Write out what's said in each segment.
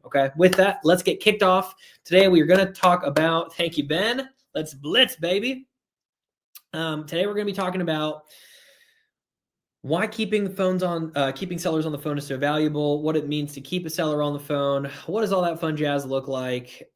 Okay. With that, let's get kicked off. Today, we are going to talk about, thank you, Ben. Let's blitz, baby. Today, we're going to be talking about why keeping sellers on the phone is so valuable, what it means to keep a seller on the phone, what does all that fun jazz look like?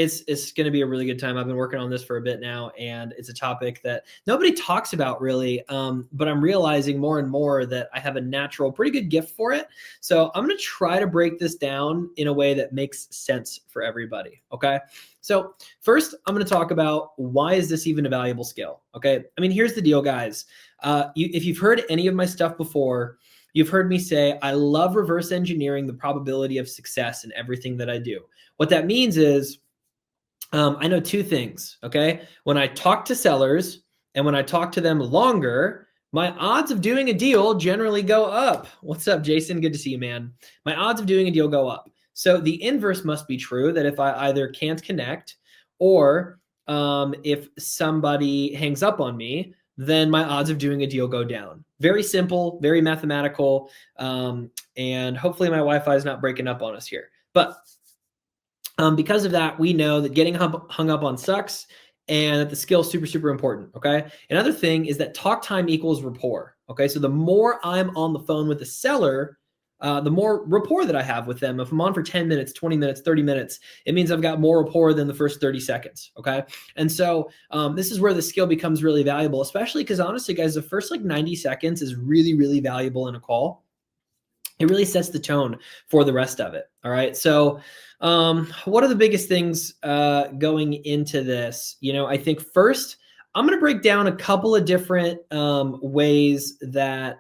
It's going to be a really good time. I've been working on this for a bit now, and it's a topic that nobody talks about really, but I'm realizing more and more that I have a natural, pretty good gift for it. So I'm going to try to break this down in a way that makes sense for everybody, okay? So first, I'm going to talk about why is this even a valuable skill, okay? I mean, here's the deal, guys. If you've heard any of my stuff before, you've heard me say, I love reverse engineering the probability of success in everything that I do. What that means is I know two things, okay? When I talk to sellers and when I talk to them longer, my odds of doing a deal generally go up. What's up, Jason? Good to see you, man. My odds of doing a deal go up. So the inverse must be true, that if I either can't connect or if somebody hangs up on me, then my odds of doing a deal go down. Very simple, very mathematical, and hopefully my Wi-Fi is not breaking up on us here. But because of that, we know that getting hung up on sucks and that the skill is super, super important, okay? Another thing is that talk time equals rapport, okay? So the more I'm on the phone with the seller, the more rapport that I have with them. If I'm on for 10 minutes, 20 minutes, 30 minutes, it means I've got more rapport than the first 30 seconds, okay? And so this is where the skill becomes really valuable, especially because honestly, guys, the first like 90 seconds is really, really valuable in a call. It really sets the tone for the rest of it, all right? So what are the biggest things going into this? You know, I think first, I'm going to break down a couple of different ways that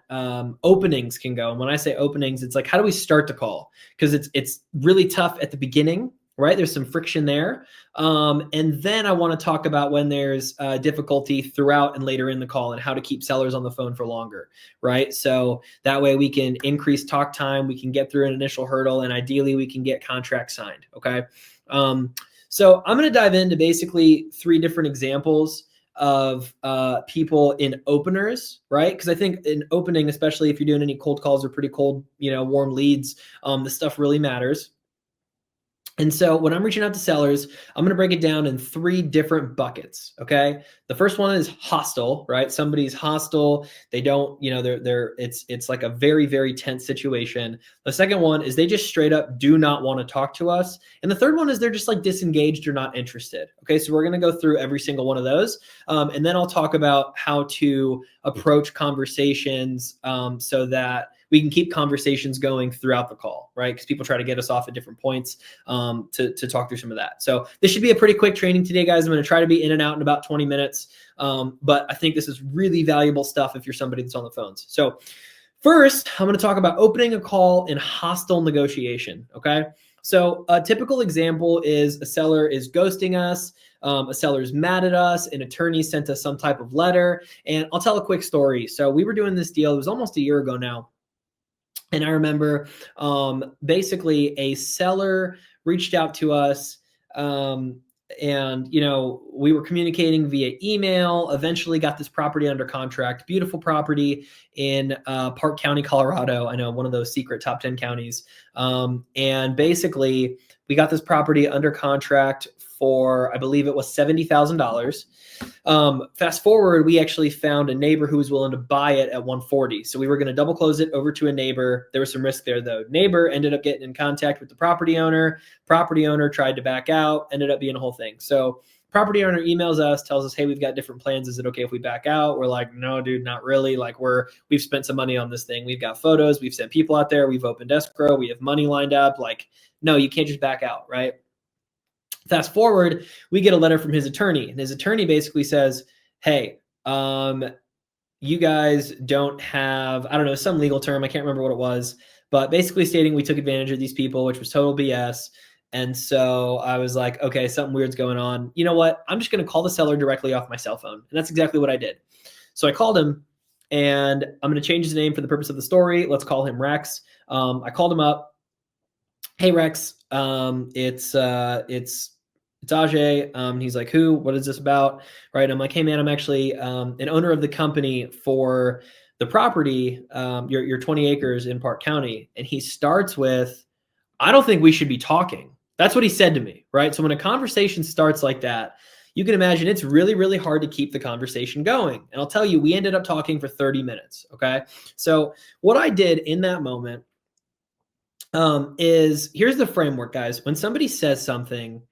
openings can go. And when I say openings, it's like, how do we start the call? Because it's really tough at the beginning, right? There's some friction there. And then I want to talk about when there's difficulty throughout and later in the call and how to keep sellers on the phone for longer, right? So that way we can increase talk time, we can get through an initial hurdle, and ideally we can get contracts signed, okay? So I'm going to dive into basically 3 different examples of people in openers, right? Because I think in opening, especially if you're doing any cold calls or pretty cold, warm leads, this stuff really matters. And so when I'm reaching out to sellers, I'm going to break it down in 3 different buckets. Okay. The first one is hostile, right? Somebody's hostile. They don't, it's like a very, very tense situation. The second one is they just straight up do not want to talk to us. And the third one is they're just like disengaged or not interested. Okay. So we're going to go through every single one of those. And then I'll talk about how to approach conversations so that we can keep conversations going throughout the call, right? Because people try to get us off at different points to talk through some of that. So this should be a pretty quick training today, guys. I'm going to try to be in and out in about 20 minutes. But I think this is really valuable stuff if you're somebody that's on the phones. So first, I'm going to talk about opening a call in hostile negotiation, okay? So a typical example is a seller is ghosting us. A seller's mad at us, an attorney sent us some type of letter. And I'll tell a quick story. So we were doing this deal. It was almost a year ago now. And I remember basically a seller reached out to us and, we were communicating via email, eventually got this property under contract, beautiful property in Park County, Colorado. I know, one of those secret top 10 counties. And basically we got this property under contract for, I believe it was $70,000. Fast forward, we actually found a neighbor who was willing to buy it at 140. So we were going to double close it over to a neighbor. There was some risk there though. Neighbor ended up getting in contact with the property owner. Property owner tried to back out, ended up being a whole thing. So property owner emails us, tells us, hey, we've got different plans. Is it okay if we back out? We're like, no, dude, not really. Like we've spent some money on this thing. We've got photos. We've sent people out there. We've opened escrow. We have money lined up. Like, no, you can't just back out, right? Fast forward, we get a letter from his attorney, and his attorney basically says, hey, you guys don't have, I don't know, some legal term, I can't remember what it was, but basically stating we took advantage of these people, which was total BS. And so I was like, okay, something weird's going on. You know what? I'm just going to call the seller directly off my cell phone. And that's exactly what I did. So I called him, and I'm going to change his name for the purpose of the story. Let's call him Rex. I called him up. Hey, Rex, it's Ajay. He's like, who? What is this about? Right. I'm like, hey, man, I'm actually an owner of the company for the property, your 20 acres in Park County. And he starts with, I don't think we should be talking. That's what he said to me, right? So when a conversation starts like that, you can imagine it's really, really hard to keep the conversation going. And I'll tell you, we ended up talking for 30 minutes. Okay. So what I did in that moment is here's the framework, guys. When somebody says something,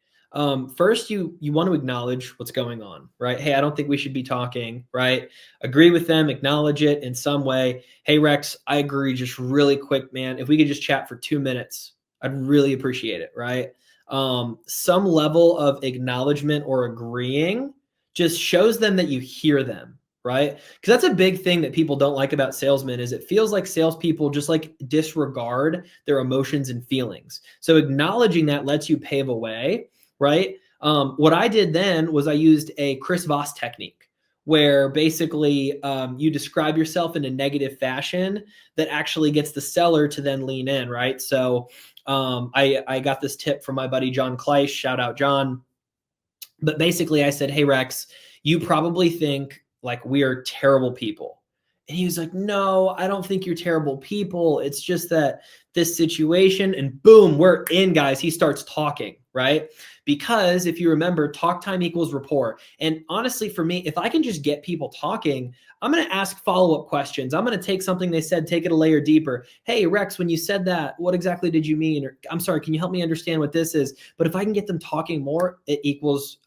first you want to acknowledge what's going on, right? Hey, I don't think we should be talking, right? Agree with them, acknowledge it in some way. Hey, Rex, I agree. Just really quick, man. If we could just chat for 2 minutes, I'd really appreciate it, right? Some level of acknowledgement or agreeing just shows them that you hear them, right? Because that's a big thing that people don't like about salesmen is it feels like salespeople just like disregard their emotions and feelings. So acknowledging that lets you pave a way, right? What I did then was I used a Chris Voss technique where basically you describe yourself in a negative fashion that actually gets the seller to then lean in, right? So I got this tip from my buddy John Kleisch, shout out John. But basically I said, hey Rex, you probably think like we are terrible people. And he was like, no, I don't think you're terrible people. It's just that this situation, and boom, we're in, guys. He starts talking, right? Because if you remember, talk time equals rapport. And honestly, for me, if I can just get people talking, I'm going to ask follow-up questions. I'm going to take something they said, take it a layer deeper. Hey, Rex, when you said that, what exactly did you mean? Or I'm sorry, can you help me understand what this is? But if I can get them talking more, it equals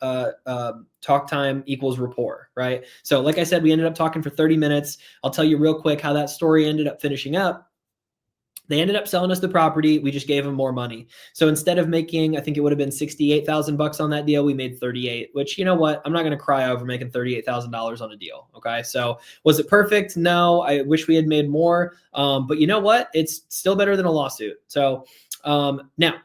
talk time equals rapport, right? So like I said, we ended up talking for 30 minutes. I'll tell you real quick how that story ended up finishing up. They ended up selling us the property. We just gave them more money. So instead of making, I think it would have been 68,000 bucks on that deal, we made 38, which, you know what? I'm not going to cry over making $38,000 on a deal. Okay. So was it perfect? No, I wish we had made more. But you know what? It's still better than a lawsuit. So now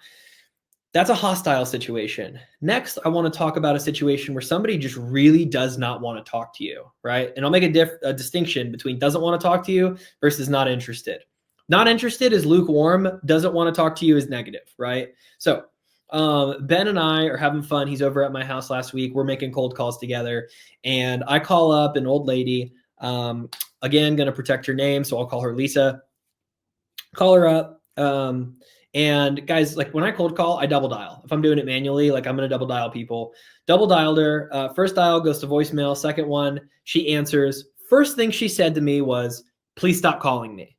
that's a hostile situation. Next, I want to talk about a situation where somebody just really does not want to talk to you, right? And I'll make a distinction between doesn't want to talk to you versus not interested. Not interested is lukewarm, doesn't want to talk to you is negative, right? So Ben and I are having fun. He's over at my house last week. We're making cold calls together. And I call up an old lady, again, going to protect her name. So I'll call her Lisa. Call her up. And guys, like when I cold call, I double dial. If I'm doing it manually, like I'm going to double dial people. Double dialed her. First dial goes to voicemail. Second one, she answers. First thing she said to me was, please stop calling me.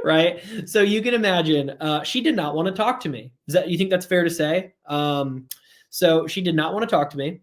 Right. So you can imagine she did not want to talk to me. You think that's fair to say? So she did not want to talk to me.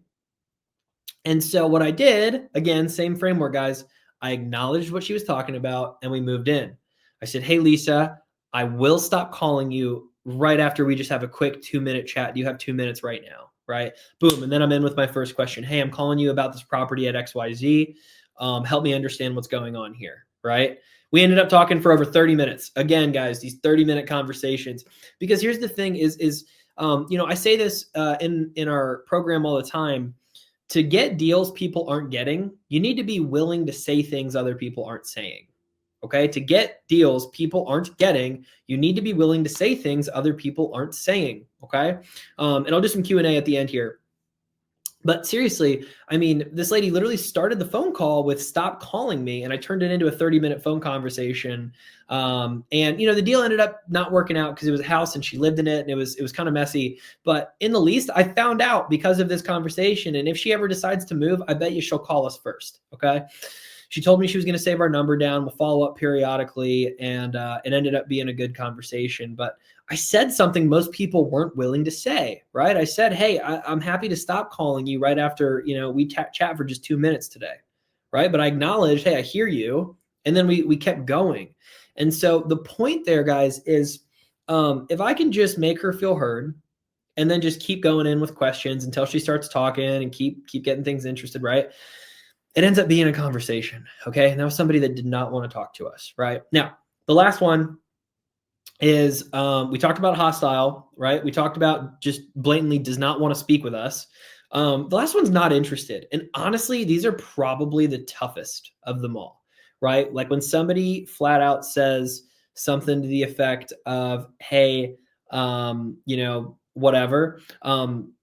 And so what I did, again, same framework, guys, I acknowledged what she was talking about and we moved in. I said, hey, Lisa, I will stop calling you right after we just have a quick 2-minute chat. Do you have 2 minutes right now? Right. Boom. And then I'm in with my first question. Hey, I'm calling you about this property at XYZ. Help me understand what's going on here. Right. We ended up talking for over 30 minutes. Again, guys, these 30-minute conversations, because here's the thing is I say this in our program all the time. To get deals people aren't getting, you need to be willing to say things other people aren't saying. Okay. To get deals people aren't getting, you need to be willing to say things other people aren't saying. Okay. And I'll do some Q&A at the end here. But seriously, I mean, this lady literally started the phone call with stop calling me, and I turned it into a 30-minute phone conversation. And the deal ended up not working out because it was a house and she lived in it, and it was kind of messy. But in the least, I found out because of this conversation. And if she ever decides to move, I bet you she'll call us first. Okay. She told me she was going to save our number down. We'll follow up periodically, and it ended up being a good conversation. But I said something most people weren't willing to say, right? I said, hey, I'm happy to stop calling you right after, we chat for just 2 minutes today, right? But I acknowledged, hey, I hear you. And then we kept going. And so the point there, guys, is if I can just make her feel heard and then just keep going in with questions until she starts talking and keep getting things interested, right? It ends up being a conversation, okay? And that was somebody that did not want to talk to us, right? Now, the last one is we talked about hostile, right? We talked about just blatantly does not want to speak with us. The last one's not interested. And honestly, these are probably the toughest of them all, right? Like when somebody flat out says something to the effect of, hey, whatever,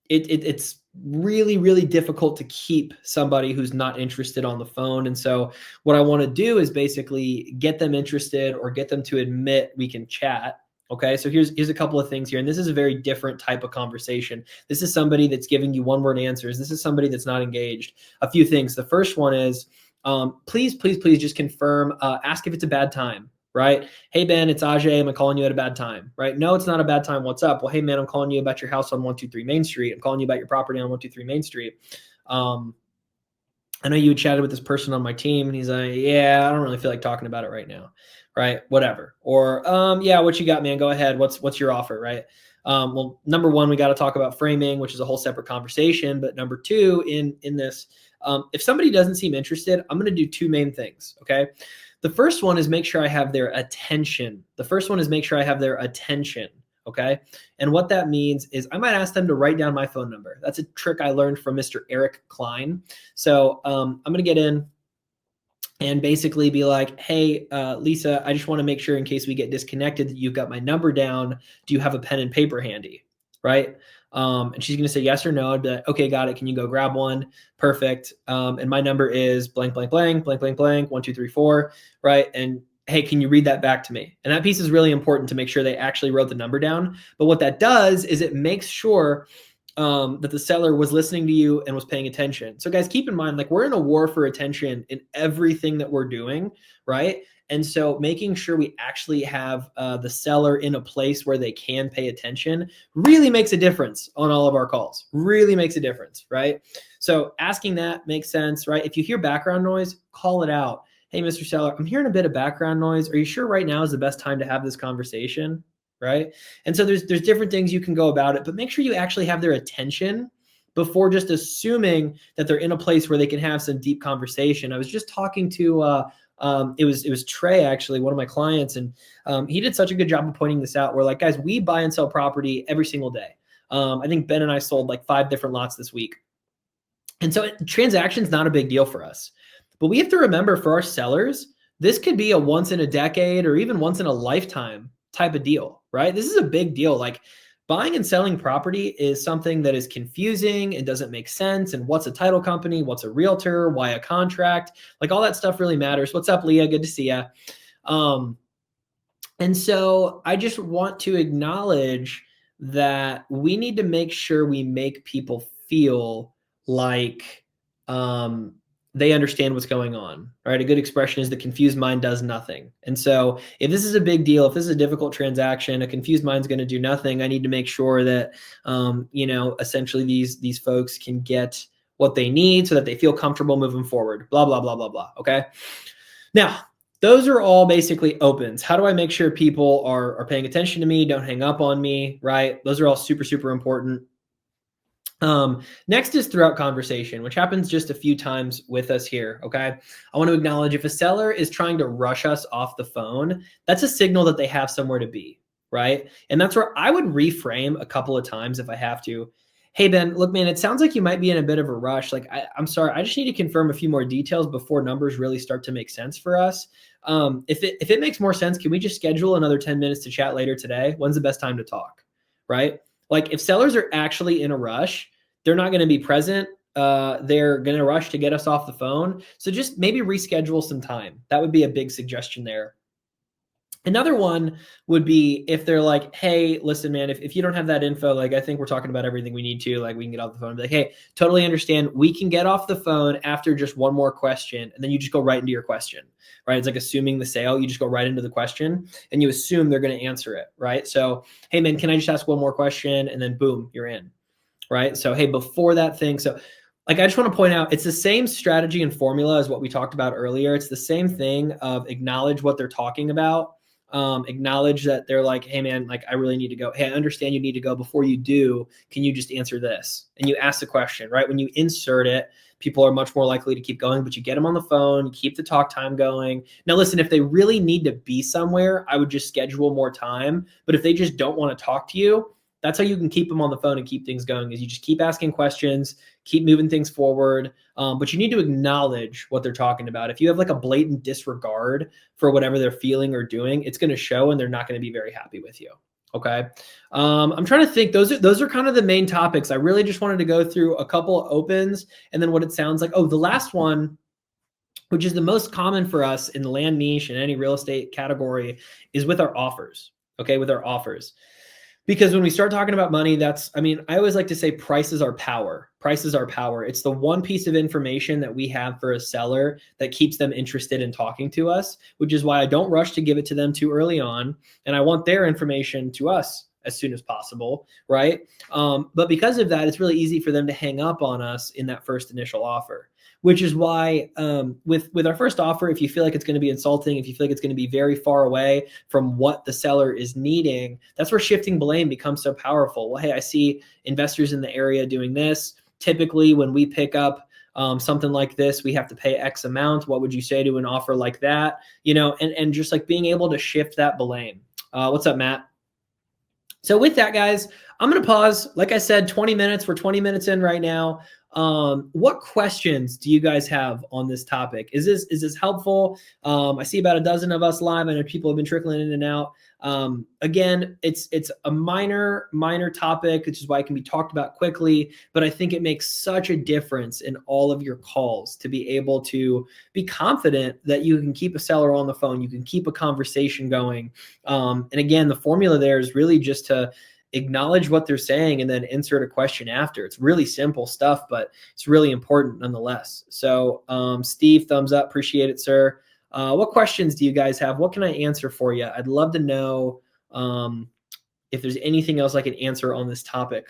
it's really, really difficult to keep somebody who's not interested on the phone. And so what I want to do is basically get them interested or get them to admit we can chat. Okay, so here's a couple of things here, and this is a very different type of conversation. This is somebody that's giving you one-word answers. This is somebody that's not engaged. A few things. The first one is, please, please, please just confirm. Ask if it's a bad time, right? Hey Ben, it's Ajay. Am I calling you at a bad time? Right? No, it's not a bad time. What's up? Well, hey man, I'm calling you about your house on 123 Main Street. I'm calling you about your property on 123 Main Street. I know you had chatted with this person on my team, and he's like, yeah, I don't really feel like talking about it right now. Right. Whatever. Or, yeah, what you got, man? Go ahead. What's your offer? Right. Well, number one, we got to talk about framing, which is a whole separate conversation. But number two, in this, if somebody doesn't seem interested, I'm going to do two main things. Okay. The first one is make sure I have their attention. Okay. And what that means is I might ask them to write down my phone number. That's a trick I learned from Mr. Eric Klein. So I'm going to get in and basically be like, hey, Lisa, I just want to make sure in case we get disconnected that you've got my number down. Do you have a pen and paper handy? Right. And she's going to say yes or no. I'd be like, okay, got it. Can you go grab one? Perfect. And my number is blank, blank, blank, blank, blank, blank, 1, 2, 3, 4. Right. And hey, can you read that back to me? And that piece is really important to make sure they actually wrote the number down. But what that does is it makes sure that the seller was listening to you and was paying attention. So guys, keep in mind, like we're in a war for attention in everything that we're doing, right? And so making sure we actually have the seller in a place where they can pay attention really makes a difference on all of our calls, really makes a difference, right? So asking that makes sense, right? If you hear background noise, call it out. Hey, Mr. Seller, I'm hearing a bit of background noise. Are you sure right now is the best time to have this conversation? Right. And so there's different things you can go about it, but make sure you actually have their attention before just assuming that they're in a place where they can have some deep conversation. I was just talking to it was Trey, actually, one of my clients, and he did such a good job of pointing this out. We're like, guys, we buy and sell property every single day. I think Ben and I sold like 5 different lots this week. And so transaction's not a big deal for us. But we have to remember for our sellers, this could be a once in a decade or even once in a lifetime type of deal, right? This is a big deal. Like buying and selling property is something that is confusing and doesn't make sense. And what's a title company? What's a realtor? Why a contract? Like all that stuff really matters. What's up, Leah? Good to see you. And so I just want to acknowledge that we need to make sure we make people feel like they understand what's going on, right? A good expression is the confused mind does nothing. And so if this is a big deal, if this is a difficult transaction, a confused mind's going to do nothing. I need to make sure that, essentially these folks can get what they need so that they feel comfortable moving forward, blah, blah, blah, blah, blah. Okay. Now, those are all basically opens. How do I make sure people are paying attention to me, don't hang up on me, right? Those are all super, super important. Next is throughout conversation, which happens just a few times with us here. Okay. I want to acknowledge if a seller is trying to rush us off the phone, that's a signal that they have somewhere to be. Right. And that's where I would reframe a couple of times if I have to. Hey, Ben, look, man, it sounds like you might be in a bit of a rush. Like, I'm sorry. I just need to confirm a few more details before numbers really start to make sense for us. If it makes more sense, can we just schedule another 10 minutes to chat later today? When's the best time to talk? Right. Like if sellers are actually in a rush, they're not going to be present. They're going to rush to get us off the phone. So just maybe reschedule some time. That would be a big suggestion there. Another one would be if they're like, hey, listen, man, if you don't have that info, like I think we're talking about everything we need to, like we can get off the phone and be like, hey, totally understand. We can get off the phone after just one more question. And then you just go right into your question, right? It's like assuming the sale. You just go right into the question and you assume they're going to answer it, right? So, hey, man, can I just ask one more question? And then boom, you're in, right? So, hey, before that thing. So like, I just want to point out, it's the same strategy and formula as what we talked about earlier. It's the same thing of acknowledge what they're talking about. Acknowledge that they're like, hey man, like I really need to go. Hey, I understand you need to go. Before you do, can you just answer this? And you ask the question, right? When you insert it, people are much more likely to keep going, but you get them on the phone, you keep the talk time going. Now listen, if they really need to be somewhere, I would just schedule more time. But if they just don't want to talk to you, that's how you can keep them on the phone and keep things going, is you just keep asking questions, keep moving things forward. But you need to acknowledge what they're talking about. If you have like a blatant disregard for whatever they're feeling or doing, it's going to show and they're not going to be very happy with you. Okay. I'm trying to think. Those are kind of the main topics. I really just wanted to go through a couple of opens and then what it sounds like. Oh, the last one, which is the most common for us in the land niche and any real estate category, is with our offers. okay, with our offers. Because when we start talking about money, I always like to say prices are power. Prices are power. It's the one piece of information that we have for a seller that keeps them interested in talking to us, which is why I don't rush to give it to them too early on. And I want their information to us as soon as possible, right? But because of that, it's really easy for them to hang up on us in that first initial offer. Which is why with our first offer, if you feel like it's going to be insulting, if you feel like it's going to be very far away from what the seller is needing, that's where shifting blame becomes so powerful. Well, hey, I see investors in the area doing this. Typically, when we pick up something like this, we have to pay X amount. What would you say to an offer like that? And just like being able to shift that blame. What's up, Matt? So with that, guys, I'm going to pause. Like I said, 20 minutes. We're 20 minutes in right now. What questions do you guys have on this topic? Is this helpful? I see about a dozen of us live. I know people have been trickling in and out. Again, it's a minor topic, which is why it can be talked about quickly, but I think it makes such a difference in all of your calls to be able to be confident that you can keep a seller on the phone, you can keep a conversation going. And again, the formula there is really just to acknowledge what they're saying and then insert a question after. It's really simple stuff, but it's really important nonetheless. So Steve, thumbs up. Appreciate it, sir. What questions do you guys have? What can I answer for you? I'd love to know if there's anything else I can answer on this topic.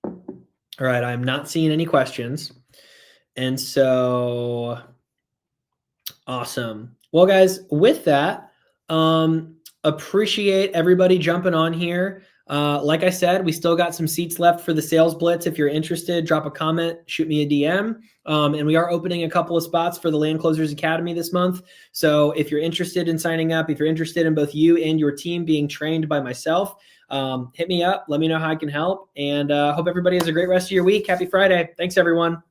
All right, I'm not seeing any questions. And so, awesome. Well, guys, with that, appreciate everybody jumping on here. Like I said, we still got some seats left for the sales blitz. If you're interested, drop a comment, shoot me a DM. And we are opening a couple of spots for the Land Closers Academy this month. So if you're interested in signing up, if you're interested in both you and your team being trained by myself, hit me up. Let me know how I can help. And hope everybody has a great rest of your week. Happy Friday. Thanks, everyone.